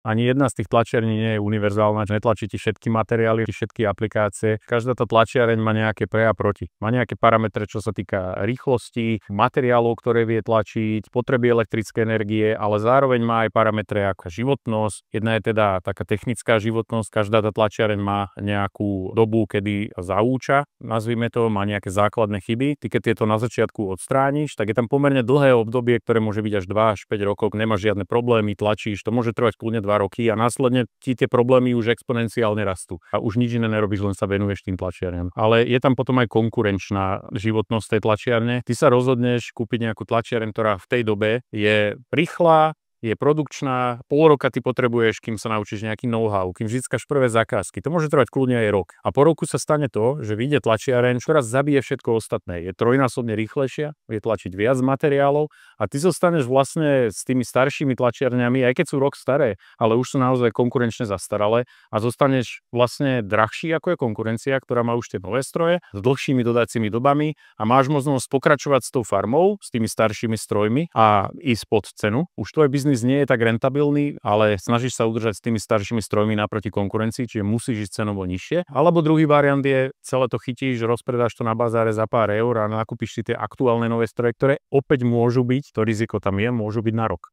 Ani jedna z tých tlačiarní nie je univerzálna, že netlačí ti všetky materiály, všetky aplikácie. Každá tá tlačiareň má nejaké pre a proti. Má nejaké parametre, čo sa týka rýchlosti, materiálov, ktoré vie tlačiť, potreby elektrické energie, ale zároveň má aj parametre ako životnosť. Jedna je teda taká technická životnosť, každá tá tlačiareň má nejakú dobu, kedy zaúča, nazvime to, má nejaké základné chyby. Ty keď tieto na začiatku odstrániš, tak je tam pomerne dlhé obdobie, ktoré môže byť až 2 až 5 rokov, nemáš žiadne problémy, tlačíš, to môže trvať kľudne 2 roky a následne ti tie problémy už exponenciálne rastú. A už nič iné nerobíš, len sa venuješ tým tlačiarňam. Ale je tam potom aj konkurenčná životnosť tej tlačiarne. Ty sa rozhodneš kúpiť nejakú tlačiareň, ktorá v tej dobe je rýchla, je produkčná, pol roka ty potrebuješ, kým sa naučíš nejaký know-how, kým získaš prvé zákazky. To môže trvať kľudne aj rok. A po roku sa stane to, že vyjde tlačiareň, ktorá zabije všetko ostatné. Je trojnásobne rýchlejšia, vie tlačiť viac materiálov a ty zostaneš vlastne s tými staršími tlačiarňami, aj keď sú rok staré, ale už sú naozaj konkurenčne zastaralé a zostaneš vlastne drahší ako je konkurencia, ktorá má už tie nové stroje s dlhšími dodacími dobami a máš možnosť pokračovať s tou farmou, s tými staršími strojmi a ísť pod cenu. Už tvoj biznis nie je tak rentabilný, ale snažíš sa udržať s tými staršími strojmi naproti konkurencii, čiže musíš ísť cenovo nižšie. Alebo druhý variant je, celé to chytíš, rozpredáš to na bazáre za pár eur a nakúpiš si tie aktuálne nové stroje, ktoré opäť môžu byť, to riziko tam je, môžu byť na rok.